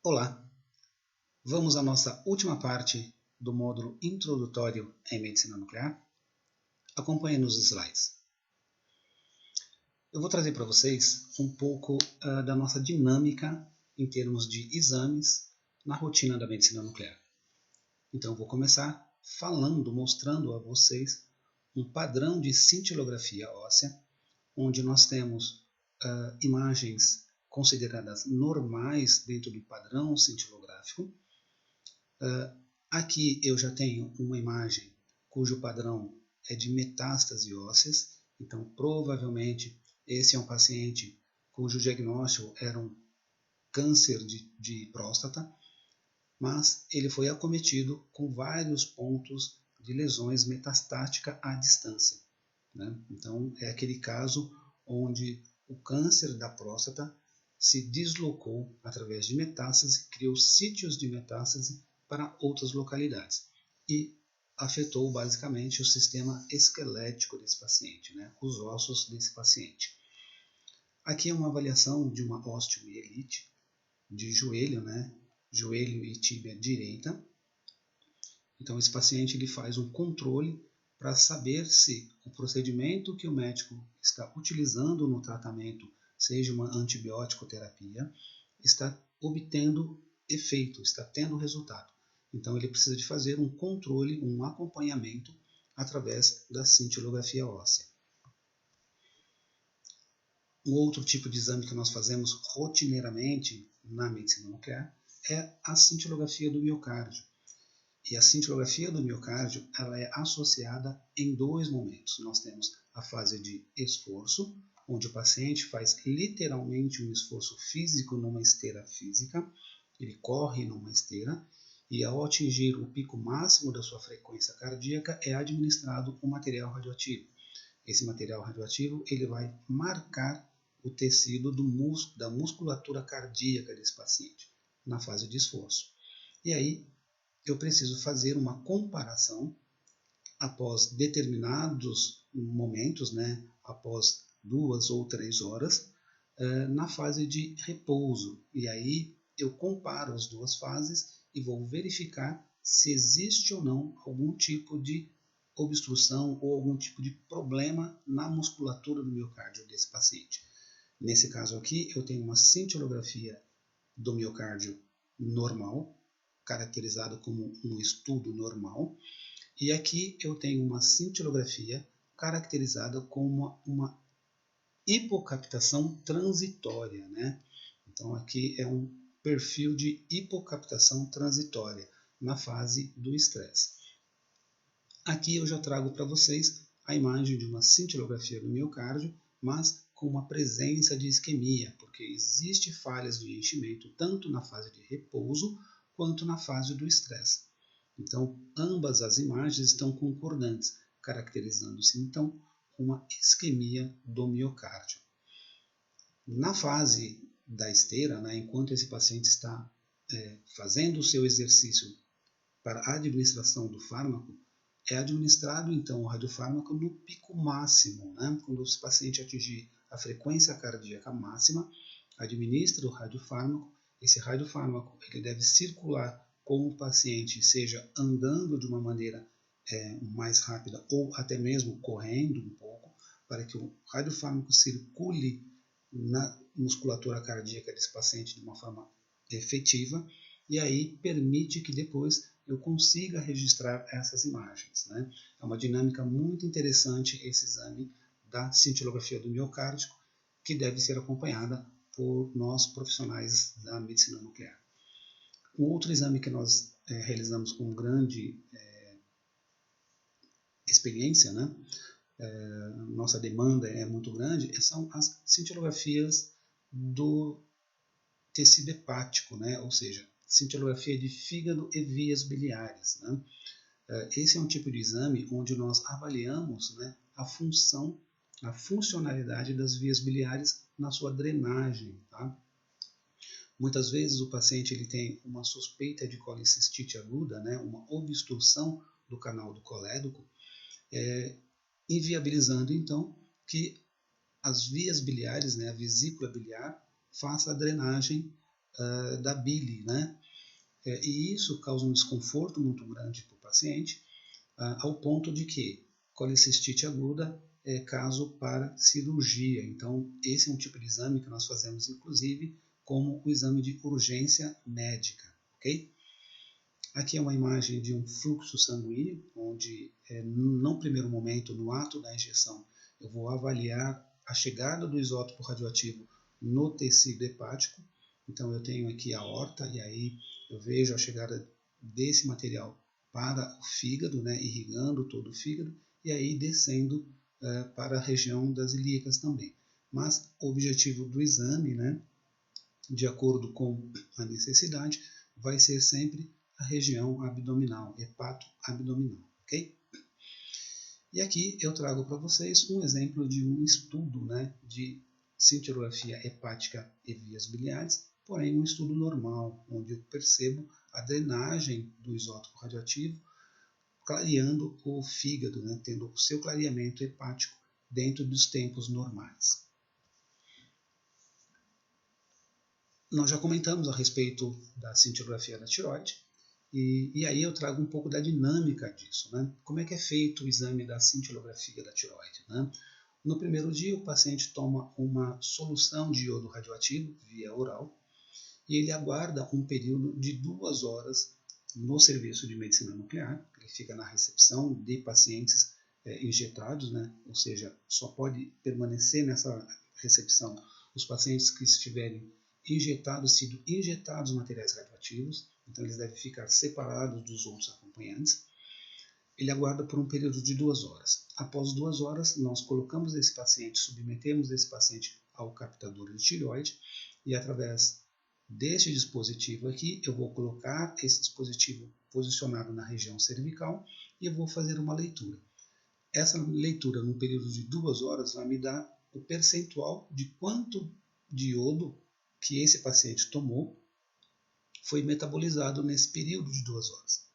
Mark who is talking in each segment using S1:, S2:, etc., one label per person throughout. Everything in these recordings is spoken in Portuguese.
S1: Olá, vamos à nossa última parte do módulo introdutório em medicina nuclear. Acompanhe nos slides. Eu vou trazer para vocês um pouco da nossa dinâmica em termos de exames na rotina da medicina nuclear. Então, eu vou começar mostrando a vocês um padrão de cintilografia óssea, onde nós temos imagens consideradas normais dentro do padrão cintilográfico. Aqui eu já tenho uma imagem cujo padrão é de metástase ósseas, então provavelmente esse é um paciente cujo diagnóstico era um câncer de próstata, mas ele foi acometido com vários pontos de lesões metastáticas à distância, né? Então é aquele caso onde o câncer da próstata se deslocou através de metástase, criou sítios de metástase para outras localidades e afetou basicamente o sistema esquelético desse paciente, né? Os ossos desse paciente. Aqui é uma avaliação de uma osteomielite de joelho, né? Joelho e tíbia direita. Então esse paciente ele faz um controle para saber se o procedimento que o médico está utilizando no tratamento, seja uma antibiótico terapia, está obtendo efeito, está tendo resultado. Então ele precisa de fazer um controle, um acompanhamento através da cintilografia óssea. Um outro tipo de exame que nós fazemos rotineiramente na medicina nuclear é a cintilografia do miocárdio. E a cintilografia do miocárdio ela é associada em dois momentos. Nós temos a fase de esforço, onde o paciente faz literalmente um esforço físico numa esteira física, ele corre numa esteira, e ao atingir o pico máximo da sua frequência cardíaca é administrado um material radioativo. Esse material radioativo ele vai marcar o tecido da musculatura cardíaca desse paciente na fase de esforço. E aí eu preciso fazer uma comparação após determinados momentos, né, após 2 ou 3 horas, na fase de repouso. E aí eu comparo as duas fases e vou verificar se existe ou não algum tipo de obstrução ou algum tipo de problema na musculatura do miocárdio desse paciente. Nesse caso aqui, eu tenho uma cintilografia do miocárdio normal, caracterizado como um estudo normal, e aqui eu tenho uma cintilografia caracterizada como uma hipocaptação transitória, né? Então aqui é um perfil de hipocaptação transitória na fase do estresse. Aqui eu já trago para vocês a imagem de uma cintilografia do miocárdio, mas com uma presença de isquemia, porque existe falhas de enchimento tanto na fase de repouso quanto na fase do estresse. Então, ambas as imagens estão concordantes, caracterizando-se então uma isquemia do miocárdio. Na fase da esteira, né, enquanto esse paciente está fazendo o seu exercício para a administração do fármaco, é administrado então o radiofármaco no pico máximo, né? Quando o paciente atingir a frequência cardíaca máxima, administra o radiofármaco. Esse radiofármaco ele deve circular com o paciente, seja andando de uma maneira mais rápida ou até mesmo correndo um pouco, para que o radiofármaco circule na musculatura cardíaca desse paciente de uma forma efetiva, e aí permite que depois eu consiga registrar essas imagens, né? É uma dinâmica muito interessante esse exame da cintilografia do miocárdio, que deve ser acompanhada por nós profissionais da medicina nuclear. Um outro exame que nós realizamos com grande experiência, né? Nossa demanda é muito grande, são as cintilografias do tecido hepático, né? Ou seja, cintilografia de fígado e vias biliares, né? Esse é um tipo de exame onde nós avaliamos, né, a funcionalidade das vias biliares na sua drenagem. Tá? Muitas vezes o paciente ele tem uma suspeita de colicistite aguda, né, uma obstrução do canal do colédoco, inviabilizando então que as vias biliares, né, a vesícula biliar, faça a drenagem da bile, né? E isso causa um desconforto muito grande para o paciente, ao ponto de que colecistite aguda é caso para cirurgia. Então, esse é um tipo de exame que nós fazemos, inclusive, como o exame de urgência médica, ok? Aqui é uma imagem de um fluxo sanguíneo, onde, no primeiro momento, no ato da injeção, eu vou avaliar a chegada do isótopo radioativo no tecido hepático. Então, eu tenho aqui a aorta, e aí eu vejo a chegada desse material para o fígado, né, irrigando todo o fígado, e aí descendo para a região das ilíacas também. Mas o objetivo do exame, né, de acordo com a necessidade, vai ser sempre a região abdominal, hepato-abdominal, ok? E aqui eu trago para vocês um exemplo de um estudo, né, de cintilografia hepática e vias biliares, porém um estudo normal, onde eu percebo a drenagem do isótopo radioativo clareando o fígado, né, tendo o seu clareamento hepático dentro dos tempos normais. Nós já comentamos a respeito da cintilografia da tireoide, e aí eu trago um pouco da dinâmica disso, né? Como é que é feito o exame da cintilografia da tireoide, né? No primeiro dia, o paciente toma uma solução de iodo radioativo via oral e ele aguarda um período de 2 horas no serviço de medicina nuclear. Ele fica na recepção de pacientes injetados, né? Ou seja, só pode permanecer nessa recepção os pacientes que estiverem sido injetados materiais radioativos, então eles devem ficar separados dos outros acompanhantes. Ele aguarda por um período de 2 horas. Após 2 horas, nós colocamos esse paciente, submetemos esse paciente ao captador de tireoide, e através deste dispositivo aqui, eu vou colocar esse dispositivo posicionado na região cervical e eu vou fazer uma leitura. Essa leitura, num período de 2 horas, vai me dar o percentual de quanto de iodo que esse paciente tomou foi metabolizado nesse período de 2 horas,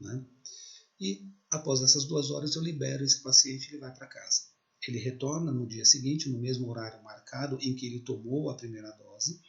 S1: né? E após essas 2 horas eu libero esse paciente e ele vai para casa. Ele retorna no dia seguinte, no mesmo horário marcado em que ele tomou a primeira dose,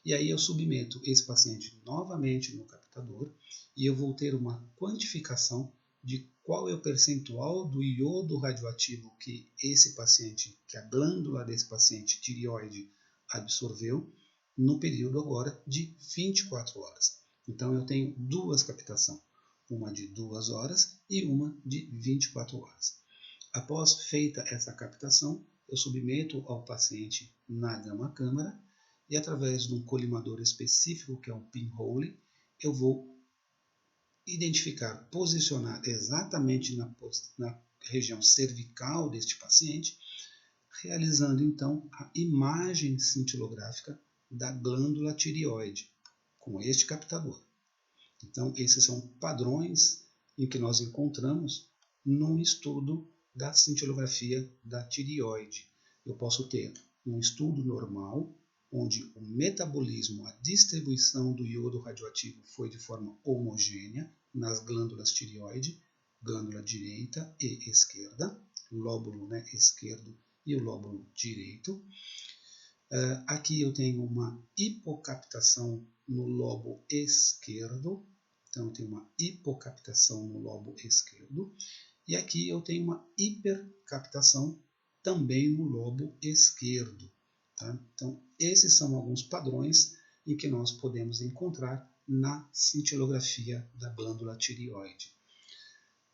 S1: e aí eu submeto esse paciente novamente no captador e eu vou ter uma quantificação de qual é o percentual do iodo radioativo que esse paciente, que a glândula desse paciente tireoide absorveu no período agora de 24 horas. Então eu tenho duas captações, uma de 2 horas e uma de 24 horas. Após feita essa captação, eu submeto ao paciente na gama-câmara e através de um colimador específico, que é um pinhole, eu vou identificar, posicionar exatamente na região cervical deste paciente, realizando então a imagem cintilográfica da glândula tireoide com este captador. Então, esses são padrões em que nós encontramos num estudo da cintilografia da tireoide. Eu posso ter um estudo normal, onde o metabolismo, a distribuição do iodo radioativo foi de forma homogênea nas glândulas tireoide, glândula direita e esquerda, lóbulo, né, esquerdo e o lóbulo direito. Aqui eu tenho uma hipocaptação no lobo esquerdo, então eu tenho uma hipocaptação no lobo esquerdo, e aqui eu tenho uma hipercaptação também no lobo esquerdo. Tá? Então, esses são alguns padrões em que nós podemos encontrar na cintilografia da glândula tireoide.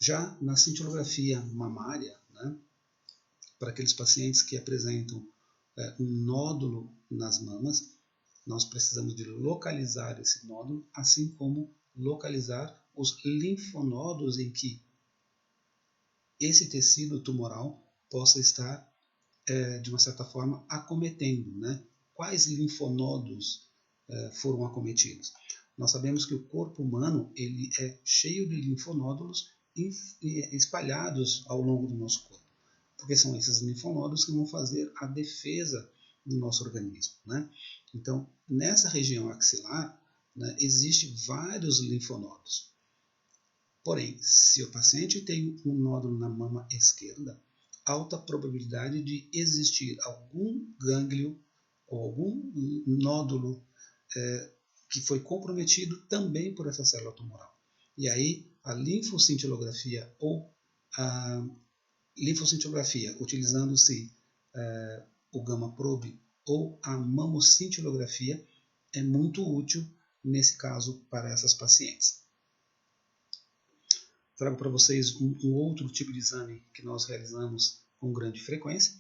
S1: Já na cintilografia mamária, né, para aqueles pacientes que apresentam um nódulo nas mamas, nós precisamos de localizar esse nódulo, assim como localizar os linfonodos em que esse tecido tumoral possa estar, de uma certa forma, acometendo, né? Quais linfonodos foram acometidos? Nós sabemos que o corpo humano ele é cheio de linfonódulos espalhados ao longo do nosso corpo, porque são esses linfonodos que vão fazer a defesa do nosso organismo, né? Então, nessa região axilar, né, existem vários linfonodos. Porém, se o paciente tem um nódulo na mama esquerda, alta probabilidade de existir algum gânglio ou algum nódulo que foi comprometido também por essa célula tumoral. E aí a linfocintilografia ou a linfocintilografia, utilizando-se o gamma probe ou a mammocintilografia, é muito útil nesse caso para essas pacientes. Trago para vocês um outro tipo de exame que nós realizamos com grande frequência,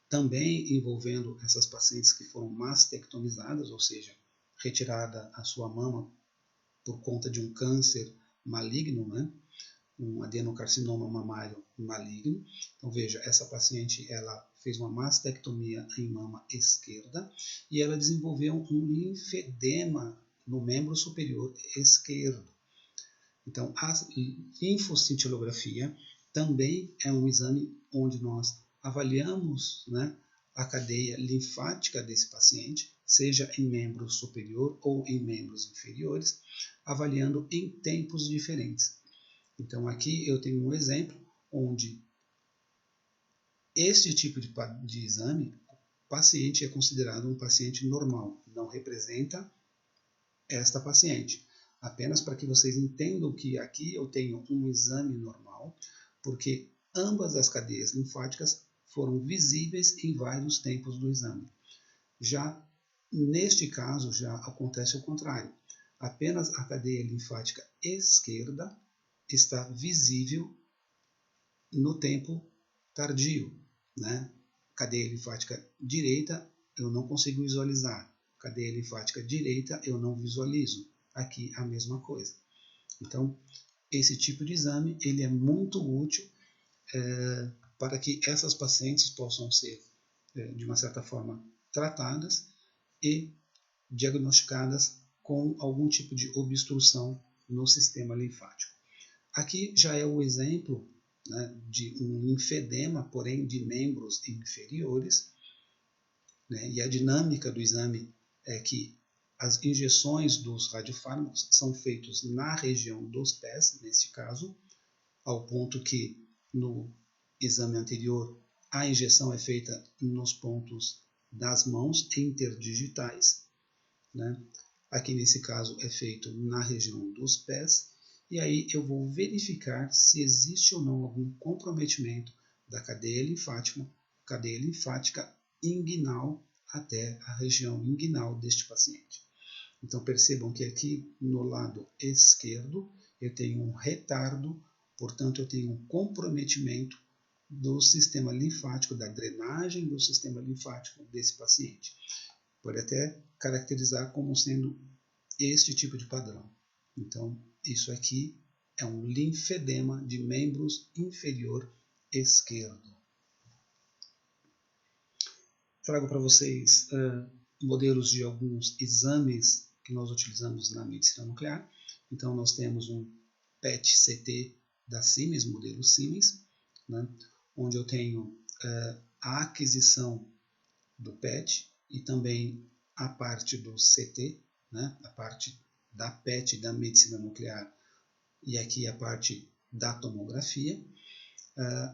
S1: também envolvendo essas pacientes que foram mastectomizadas, ou seja, retirada a sua mama por conta de um câncer maligno, né? Um adenocarcinoma mamário maligno. Então veja, essa paciente ela fez uma mastectomia em mama esquerda e ela desenvolveu um linfedema no membro superior esquerdo. Então a linfocintilografia também é um exame onde nós avaliamos, né, a cadeia linfática desse paciente, seja em membro superior ou em membros inferiores, avaliando em tempos diferentes. Então aqui eu tenho um exemplo onde este tipo de exame, o paciente é considerado um paciente normal, não representa esta paciente. Apenas para que vocês entendam que aqui eu tenho um exame normal, porque ambas as cadeias linfáticas foram visíveis em vários tempos do exame. Já neste caso, já acontece o contrário. Apenas a cadeia linfática esquerda está visível no tempo tardio, né? Cadeia linfática direita eu não consigo visualizar. Cadeia linfática direita eu não visualizo. Aqui a mesma coisa. Então, esse tipo de exame ele é muito útil para que essas pacientes possam ser, de uma certa forma, tratadas e diagnosticadas com algum tipo de obstrução no sistema linfático. Aqui já é o exemplo, né, de um linfedema, porém de membros inferiores, né, e a dinâmica do exame é que as injeções dos radiofármacos são feitos na região dos pés, neste caso, ao ponto que no exame anterior a injeção é feita nos pontos das mãos interdigitais, né? Aqui nesse caso é feito na região dos pés, e aí eu vou verificar se existe ou não algum comprometimento da cadeia linfática inguinal até a região inguinal deste paciente. Então percebam que aqui no lado esquerdo eu tenho um retardo, portanto eu tenho um comprometimento do sistema linfático, da drenagem do sistema linfático desse paciente. Pode até caracterizar como sendo este tipo de padrão. Então isso aqui é um linfedema de membros inferior esquerdo. Trago para vocês modelos de alguns exames que nós utilizamos na medicina nuclear. Então nós temos um PET-CT da Siemens, modelo Siemens, né, onde eu tenho a aquisição do PET e também a parte do CT, né, a parte da PET da medicina nuclear e aqui a parte da tomografia.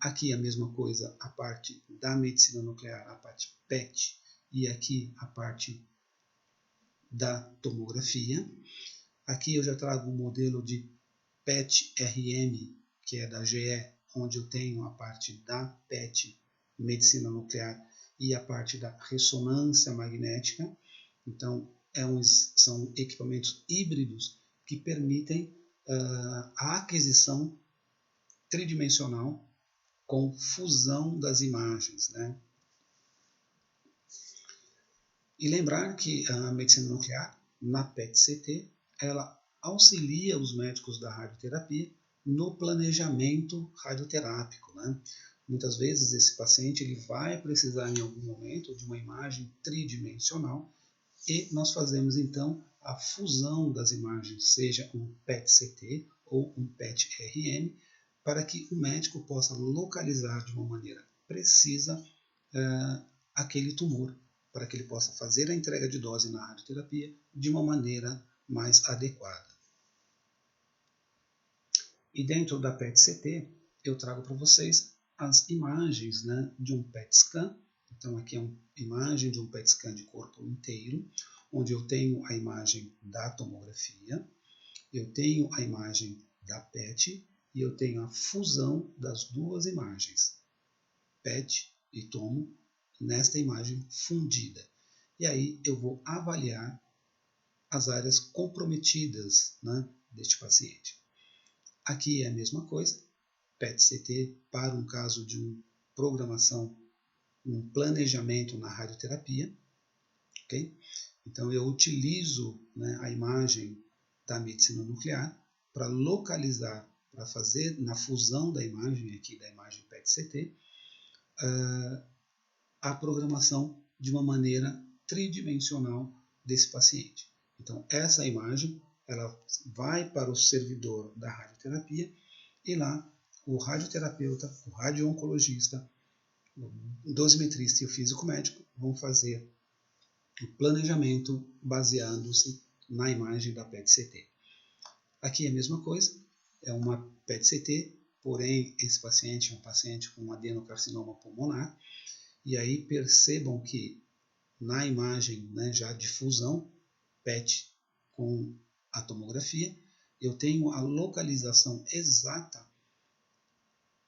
S1: Aqui a mesma coisa, a parte da medicina nuclear, a parte PET, e aqui a parte da tomografia. Aqui eu já trago um modelo de PET-RM, que é da GE, onde eu tenho a parte da PET, medicina nuclear, e a parte da ressonância magnética. Então, são equipamentos híbridos que permitem a aquisição tridimensional com fusão das imagens, né? E lembrar que a medicina nuclear, na PET-CT, ela auxilia os médicos da radioterapia no planejamento radioterápico, né? Muitas vezes esse paciente ele vai precisar em algum momento de uma imagem tridimensional e nós fazemos então a fusão das imagens, seja um PET-CT ou um PET-RM, para que o médico possa localizar de uma maneira precisa aquele tumor, para que ele possa fazer a entrega de dose na radioterapia de uma maneira mais adequada. E dentro da PET-CT, eu trago para vocês as imagens, né, de um PET-scan. Então aqui é uma imagem de um PET-scan de corpo inteiro, onde eu tenho a imagem da tomografia, eu tenho a imagem da PET e eu tenho a fusão das duas imagens, PET e tomo, nesta imagem fundida. E aí eu vou avaliar as áreas comprometidas, né, deste paciente. Aqui é a mesma coisa, PET-CT para um caso de uma programação, um planejamento na radioterapia. Okay? Então eu utilizo, né, a imagem da medicina nuclear para localizar, para fazer na fusão da imagem aqui, da imagem PET-CT, a programação de uma maneira tridimensional desse paciente. Então essa imagem ela vai para o servidor da radioterapia e lá o radioterapeuta, o radio-oncologista, o dosimetrista e o físico médico vão fazer o planejamento baseando-se na imagem da PET-CT. Aqui é a mesma coisa, é uma PET-CT, porém esse paciente é um paciente com adenocarcinoma pulmonar, e aí percebam que na imagem, né, já de fusão, PET com a tomografia, eu tenho a localização exata,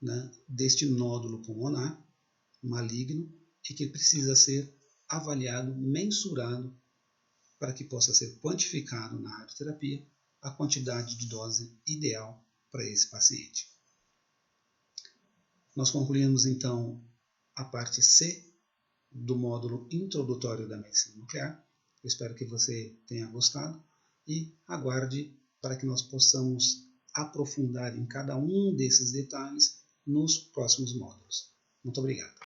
S1: né, deste nódulo pulmonar maligno e que precisa ser avaliado, mensurado, para que possa ser quantificado na radioterapia a quantidade de dose ideal para esse paciente. Nós concluímos então a parte C do módulo introdutório da medicina nuclear. Eu espero que você tenha gostado e aguarde para que nós possamos aprofundar em cada um desses detalhes nos próximos módulos. Muito obrigado.